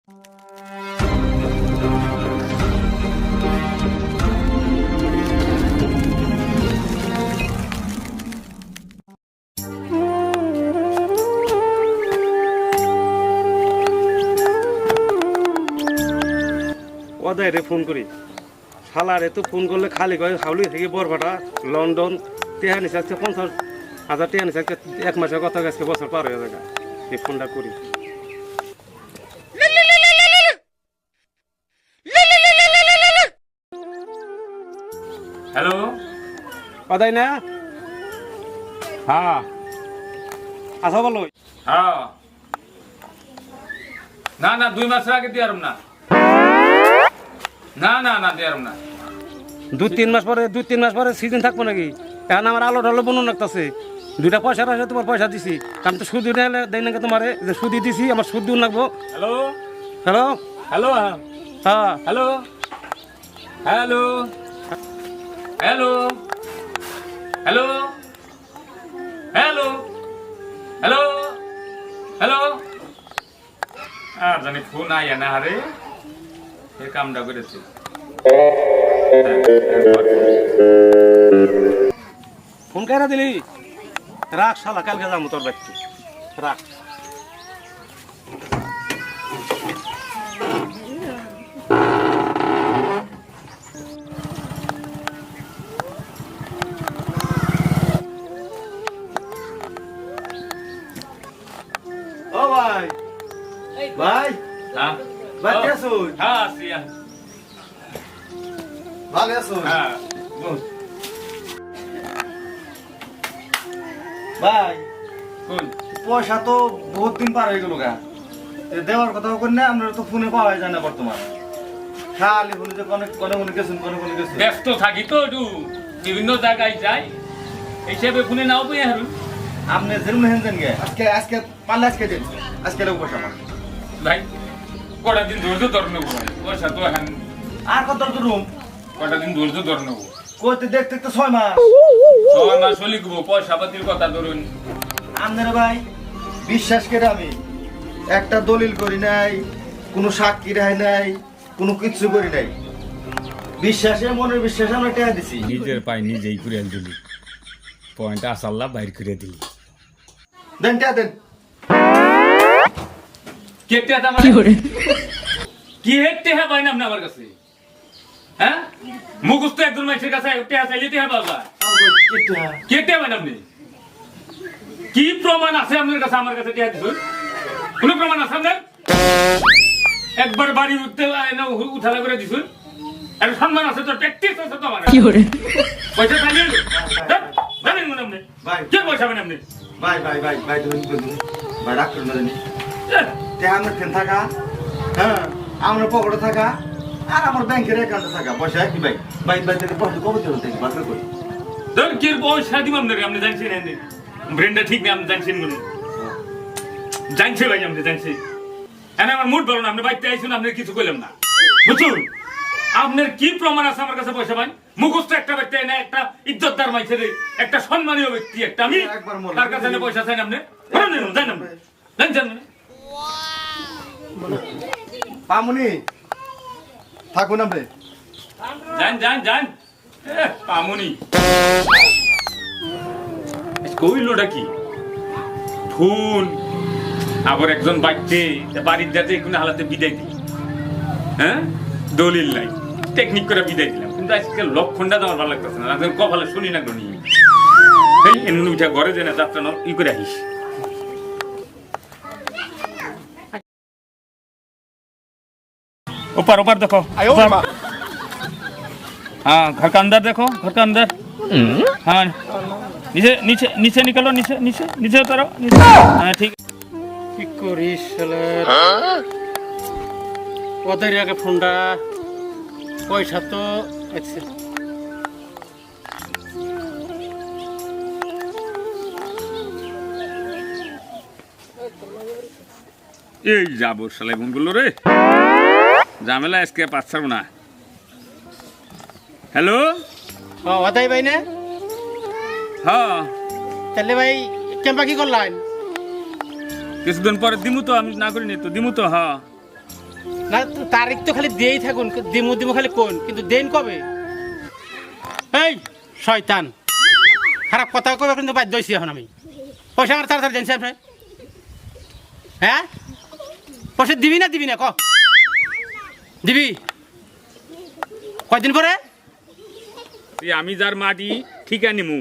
ওদের ফোন করি শালারে তো ফোন করলে খালি কয় হাউলি থেকে বরফাটা লন্ডন টেহা নিছে আজকে 50,000 টেহা নিছে আজকে 1 মাসের কথা আজকে বছর পার হয়ে যাবে এই ফোনটা করি হ্যালো ওদাই না হ্যাঁ আসা বলো হ্যাঁ না না 2 মাসের আগে দিয়ে আরম না না না না দিয়ে আরম না 2-3 মাস পরে সিজন থাকবো নাকি এখন আমার আলো ডালো বনন রাখতেছে 2টা পয়সা রাখে তোমার পয়সা দিছি কারণ তো সুদ উঠে দেয় নাকি তোমার যে সুদি দিছি আমার সুদ দিন লাগবো হ্যালো হ্যালো হ্যালো হ্যাঁ hello hello hello hello hello hello hello আর জানি ফোন আইয়া না আরে এ কামটা করেছে ফোন কেরা দিলি রাখ শালা কালকে যাবো তোর বাড়িতে রাখ ও ভাই ভাই হ্যাঁ ভাই কে আছো হ্যাঁ সিয়া ভালো আছো হ্যাঁ বল ভাই কোন পয়সা তো বহুত দিন পার হয়ে গেল গা দেওয়ার কথা করি না আমরা তো ফোনে পাওয়া যায় না বর্তমান খালি ফোনে যে কোনে গেছেন কোনে গেছেন ব্যস্ত থাকি তো একটু বিভিন্ন জায়গায় যাই হিসেবে ফোনে নাও পেয়ে হারুন আপনি যেরকম হেনছেন গে আজকে পারলে আজকে দিন আজকে লোক পয়সা আমার ভাই কটা দিন ধৈর্য ধরে নেবো ভাই পয়সা তো এখন আর কত রুম কটা দিন ধৈর্য ধরে নেবো কইতে দেখতে তো 6 মাস 6 মাস লিখবো পয়সা পাতির কথা ধরুন আপনারা ভাই বিশ্বাস করে আমি একটা দলিল করি নাই কোনো সাক্ষী রায় নাই কোনো কিছু করি নাই বিশ্বাসে মনের বিশ্বাসে আমরা টাকা দিছি নিজের পায়ে নিজেই করে দিলি পয়েন্ট আসাল্লাহ বাইর করে দিলি দেন টাকা দেন কেটে আমার কি হেটে হ্যাঁ পাই না আপনি আমার কাছে হ্যাঁ মুখস্থ একজন মানুষের কাছে টেহা চাইলে টেহা পাওয়া কেটে পাই না আপনি কি প্রমাণ আছে আপনার কাছে আমার কাছে টেহা দিচ্ছ কোন প্রমাণ আছে আপনার একবার বাড়ি উঠতে উঠালা করে দিছুন আর সম্মান আছে তো প্র্যাকটিস আছে তো আমার কি করে পয়সা চাইলে জানেন মনে আপনি ভাই কে পয়সা পাবেন আপনি ভাই তুমি ভাই ডাক্তার না জানি টাকা আমার ফেন থাকা হ্যাঁ আমার পকেটে থাকা আর আমার ব্যাংকের অ্যাকাউন্টে থাকা পয়সা কি ভাই ভাই থেকে পয়সা কবে দেবো দেখি বাদ করি ধরুন কি পয়সা দিব আপনাকে আপনি জানছেন ব্রেনটা ঠিক নেই আপনি জানছেন বলুন জানছে ভাই আপনি জানছে এনে আমার মুড ভালো না আপনি বাইতে আইসুন আপনি কিছু কইলাম না বুঝুন আপনার কি প্রমাণ আছে আমার কাছে পয়সা পাই মুখস্থ একটা ব্যক্তি না একটা ইজ্জতদার মাইছে একটা সম্মানীয় ব্যক্তি একটা আমি তার কাছে এনে পয়সা চাই না আপনি জানেন জানছেন পামুনি থাকুন আপনি যান পামুনি কইলোটা কি ফোন আবার একজন বাচ্চে বাড়ির যাতে কোনো হালাতে বিদায় দিই হ্যাঁ দলিল নাই টেকনিক করে বিদায় দিলাম কিন্তু আজকে লক্ষণটা তো আমার ভালো লাগতেছে না আমি কপালে শুনি না গনি এই এমন উঠা ঘরে যে না যাত্রা ই করে আহিস ऊपर देखो हाँ घर का अंदर देखो घर का अंदर हाँ नीचे नीचे नीचे निकलो नीचे नीचे नीचे उतरो हाँ ठीक কি করিস ওদের আগে ফোনটা পয়সা তো আছে এই যাবো শালাই বোনগুলো রে ঝামেলা আজকে পাচ্ছার না হ্যালো ওদাই ভাই না হ্যাঁ তাহলে ভাই কেমন কি করলেন কিছুদিন পরে দিমু তো আমি না করিনি তো দিমু তো হ্যাঁ না তারিখ তো খালি দিয়েই থাকুন, দিমু দিমু খালি কোন, কিন্তু দেন কবে? এই শয়তান, খারাপ কথা কবে কিন্তু বাধ্য হয়েছি এখন আমি। পয়সা আমার তাড়াতাড়ি দেন আপনি। হ্যাঁ পয়সা দিবি না দিবি না ক? দিবি কয়দিন পরে? আমি যার মাটি ঠিকা নিমু,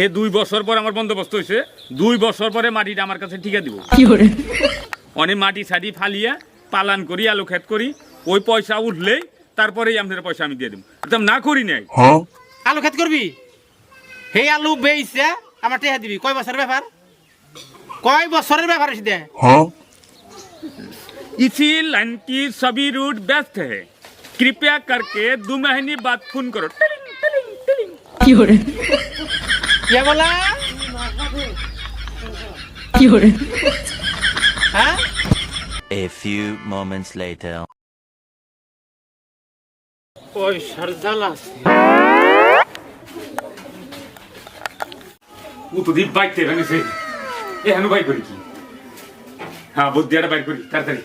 এ 2 বছর পর আমার বন্দোবস্ত হয়েছে, 2 বছর পরে মাটিটা আমার কাছে ঠিকা দিব। অনেক মাটি ছাড়ি ফালিয়া পালান করি, আলু ক্ষেত করি, ওই পয়সা উঠলেই তারপরেই আপনার পয়সা আমি দিয়ে দেবো। একদম না করি নাই। আলু খেত করবি? সেই আলু বেইছে আমার টেহা দিবি। কয় বছরের ব্যাপার? কয় বছরের ব্যাপার এসে দে? इसी लाइन की सभी रूट व्यस्त है, कृपया करके 2 महीने बाद फोन करो। क्या बोला? हाँ? A few moments later. ওই সরজালা ও তো দীপ বাইক তে বানিয়েছে, এ হানু বাইক করি কি? হ্যাঁ বুদ্ধিয়াটা বাইক করি তাড়াতাড়ি।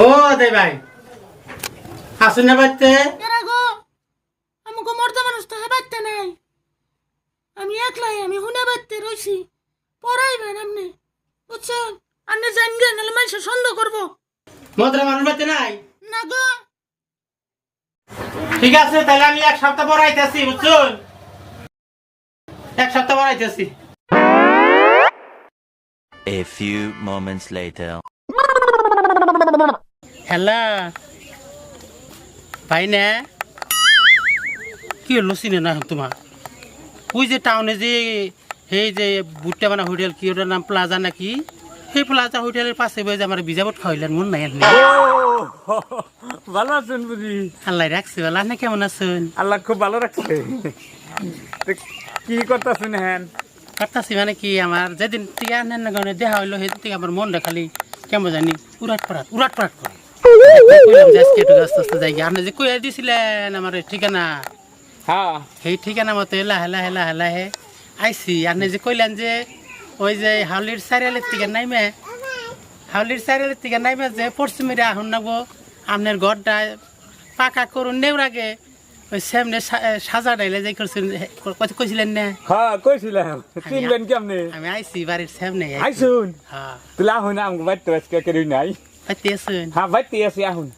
ও দে ভাই আসুন না বাড়তে। গো আমাকে মরতে মানুষ তো হেবাইতে নাই, আমি একলাই, আমি হুনে বাইতে রইছি। পড়াইবেন আপনি, বুঝছেন? আপনি জান গে, নাহলে মানুষ সন্দেহ করবো। মদ্রা মানুষ বাড়তে নাই? না গো, ঠিক আছে তাহলে আমি 1 সপ্তাহ পর আইতেছি, বুঝছেন? 1 সপ্তাহ পর আইতেছি। A few moments later. Hello ভাই না, কি হলো চিনে না তোমার? ওই যে টাউনে যে সেই যে বুট্টা বানা হোটেল, কি ওটার নাম প্লাজা নাকি, সেই প্লাজা হোটেলের পাশে বসে আমার বিজাবট খাওয়াইলেন, মন নাই? ভালো আছেন বুঝি? আল্লাহ রাখছে ভালো। আপনি কেমন আছেন? আল্লাহ খুব ভালো রাখছে। কি করতেছেন? হ্যাঁ করতেছি মানে কি, আমার যেদিন থেকে আনেন না কারণে দেখা হইলো সেদিন থেকে আমার মনটা খালি কেমন জানি উড়াট পাড়াট করে। আস্তে আস্তে যাই, আপনি যে কইয়া দিছিলেন আমার ঠিকানা, হ্যাঁ সেই ঠিকানা মতো লাহে লাহে লাহে লাহে আইসি। আপনি যে কইলেন যে ওই যে হাউলির চারিয়ালের থেকে নাইমে যে পশ্চিমের আহুন নাগো, আপনার ঘরটা পাকা করুন নেওয়ার আগে ওই সামনে সাজা ডাইলে যাই করছেন, কথা কইছিলেন না? হ্যাঁ কইছিলাম। চিনবেন কেমনে? আমি আইসি বাড়ির সামনে। আইসুন হ্যাঁ তুলা হন আমগো বাইতে আজকে করি নাই। বাইতে আছেন? হ্যাঁ বাইতে আছি আহুন।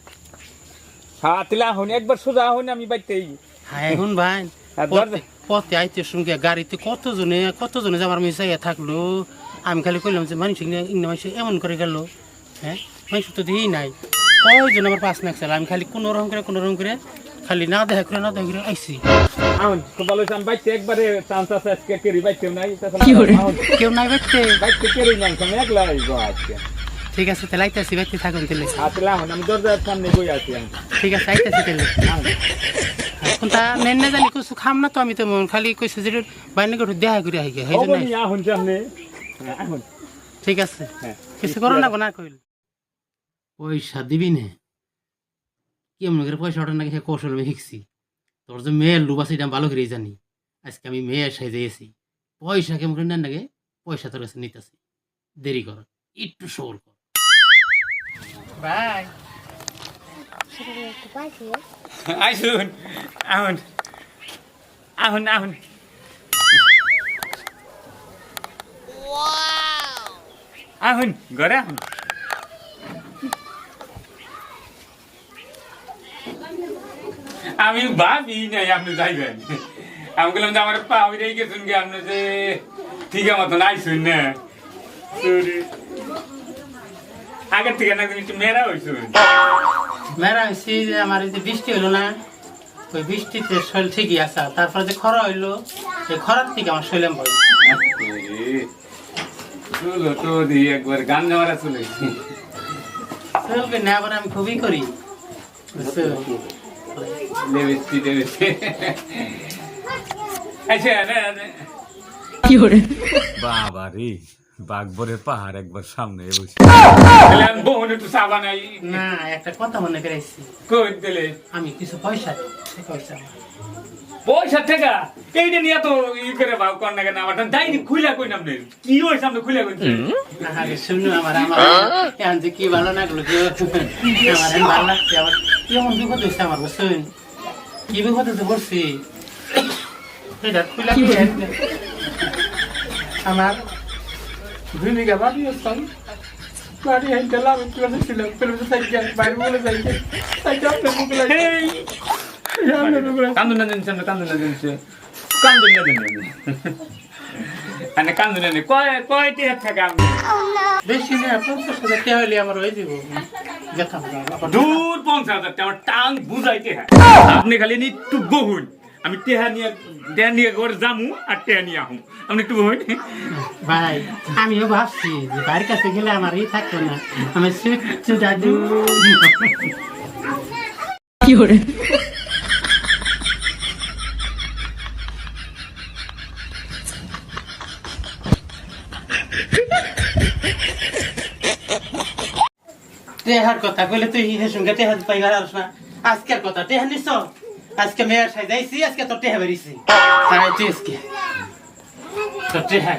হ্যাঁ তুলা হন একবার সোজা হন, আমি বাইতেই। হ্যাঁ এখন ভাই পথে আইতে শুনকে গাড়িতে কতজনে যাবার মিশাইয়া থাকলো। আমি খালি কইলাম যে মানুষ মানুষ এমন করে গেল, হ্যাঁ মানুষ তো দিই নাই। কয়জন আমার পাশ নাকছিল, আমি খালি কোনো রকম করে খালি না দেখা করে আইসি। আহুন খুব ভালো আমি বাইতে একবারে চান্স আছে আজকে করি বাইতে নাই। কেউ নাই বাইতে? বাইতে করি নাই, আমি একলা আইবো আজকে। ঠিক আছে তাহলে আইতেছি, বাইতে থাকুন তাহলে। তুলা হন আমি দরজার সামনে বই আছি। ঠিক আছে আইতেছি তাহলে। এখন তা নেন না জানি কিছু খাম না তো, আমি তো খালি কইছি যে বাইরে করে দেখা করে আই গে। আহুন সামনে আহুন। ঠিক আছে কিছু করো না না কইল। পয়সা দিবি না? কেমন করে পয়সা ওঠার নাকি কৌশল আমি শিখছি। তোর যে মেয়ের লুব আছে এটা ভালো করেই জানি। আজকে আমি মেয়ের সাইজে গেছি, পয়সা কেমন করে নেন নাকি, পয়সা তোর কাছে নিতেছি। দেরি কর, একটু সবর কর ভাই। আইসুন আহুন আহুন আহুন। আহুন ঘরে আহুন। আমি ভাবি নাই আপনি যাইবেন। আমি বললাম যে আমার পা হয়ে গেছেন কি আপনি যে ঠিক মতন আইসুন না। আগের থেকে না একটু মেয়েরা হয়েছুন। মেয়েরা হয়েছি যে আমার এই যে বৃষ্টি হইলো না, ওই বৃষ্টিতে শরীর ঠিকই আসা, তারপরে যে খরা হইলো, এই খরার থেকে আমার শরীর ভয়। চলো তো দিই একবার গান নেওয়ারা চলে চলবে না, আবার আমি খুবই করি। বাবা রে বাঘবরের পাহাড় একবার সামনে না একটা কথা মনে করেছি, কই দিলে আমি কিছু পয়সা পয়সা টাকা এইটা নিয়ে তো ই করে ভাব কর না কেন আমার ডাইনি খুইলা কই নামনে কি ওই সামনে খুইলা কই আরে শুনো আমার এখন যে কি ভালো লাগলো যে আমার এখন ভালো লাগছে আমার কি এমন বিপদ হয়েছে আমার বুঝছেন কি বিপদ হতে পড়ছি এটা খুলে আমার ভূমিকা বাড়ি আসতাম বাড়ি হাইতে লাভ ক্লাসে ছিলাম পেলে সাইকেল বাইরে বলে সাইকেল সাইকেল আপনার মুখে লাগে কান্দুন না দিনছে কান্দুন না দিনছে কান্দুন না দিন আনে কান্দুন না কয়টি হাত থাকে আমি বেশি না 50,000 টাকা হইলে আমার হয়ে যাব যেতাম দূর 50,000 টাকা আমার টাং বুঝাইতে হয় আপনি খালি একটু বহুন আমি টেহা নিয়ে করে যামু আর টেহা নিয়ে আহু আপনি একটু বহুন ভাই আমিও ভাবছি যে বাড়ির কাছে গেলে আমার ই থাকতো না আমি সুট দাদু কি করে টেহার কথা কইলে তুই হিসের সঙ্গে টেহা পাইবার আর না আজকের কথা টেহা নিছ আজকে মেয়ের সাই যাইছি আজকে তো টেহা বেরিয়েছি তাই তুই আজকে তো টেহা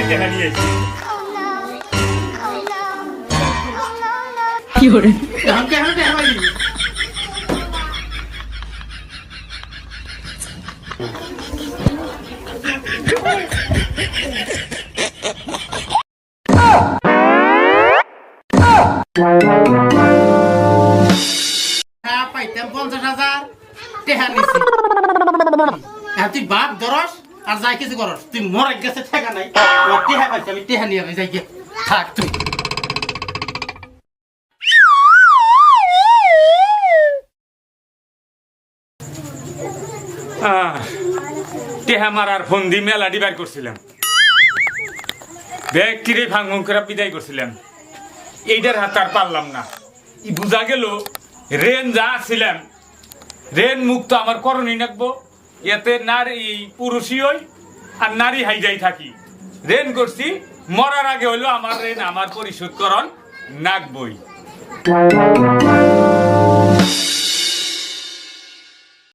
এই টেহা নিয়ে এসেছি কি করে এখন কেন টেহা পাইলি পাইতাম 50,000 টেহা নিছি আর তুই বাপ দরস আর যাই কিছু করস তুই মরে গেছে ঠেকা নাই টেহা পাইছি আমি টেহা নিয়ে যাই গিয়ে থাক তুই টেহা মারার ফন্দি মেলা ডিবার করছিলাম ব্যাগ কিরে ভাঙন করে বিদায় করছিলাম এইটার হাত আর পারলাম না ই বুঝা গেল রেন যা ছিলাম রেন মুক্ত আমার করণই নাকবো এতে নারী পুরুষই হই আর নারী হাইজাই থাকি রেন করছি মরার আগে হইলো আমার রেন আমার পরিশোধ করণ নাকবই